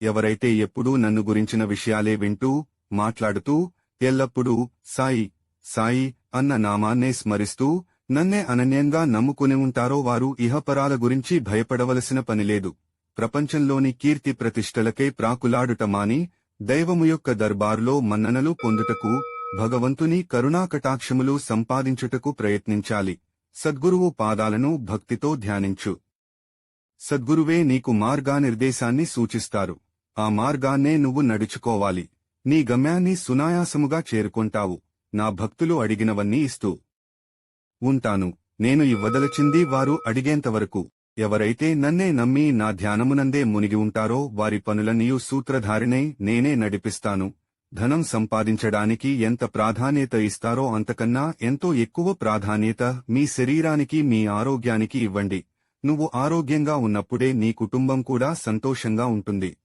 ఎవరైతే ఎప్పుడూ నన్ను గురించిన విషయాలే వింటూ మాట్లాడుతూ ఎల్లప్పుడూ సాయి సాయి అన్న నామాన్నే స్మరిస్తూ నన్నే అనన్యంగా నమ్ముకుని ఉంటారో వారు ఇహపరాల గురించి భయపడవలసిన పనిలేదు. ప్రపంచంలోని కీర్తి ప్రతిష్టలకై ప్రాకులాడుట మాని దైవము యొక్క దర్బారులో మన్ననలు పొందుటకు, భగవంతుని కరుణాకటాక్షములు సంపాదించుటకు ప్రయత్నించాలి. సద్గురువు పాదాలను భక్తితో ధ్యానించు. సద్గురువే నీకు మార్గానిర్దేశాన్ని సూచిస్తారు. ఆ మార్గాన్నే నువ్వు నడుచుకోవాలి. నీ గమ్యాన్ని సునాయాసముగా చేరుకొంటావు. నా భక్తులు అడిగినవన్నీ ఇస్తూ ఉంటాను. నేను ఇవ్వదలచింది వారు అడిగేంతవరకు. ఎవరైతే నన్నే నమ్మి నా ధ్యానమునందే మునిగి ఉంటారో వారి పనులన్నీయు సూత్రధారినై నేనే నడిపిస్తాను. ధనం సంపాదించడానికి ఎంత ప్రాధాన్యత ఇస్తారో అంతకన్నా ఎంతో ఎక్కువ ప్రాధాన్యత మీ శరీరానికి, మీ ఆరోగ్యానికి ఇవ్వండి. నువ్వు ఆరోగ్యంగా ఉన్నప్పుడే నీ కుటుంబం కూడా సంతోషంగా ఉంటుంది.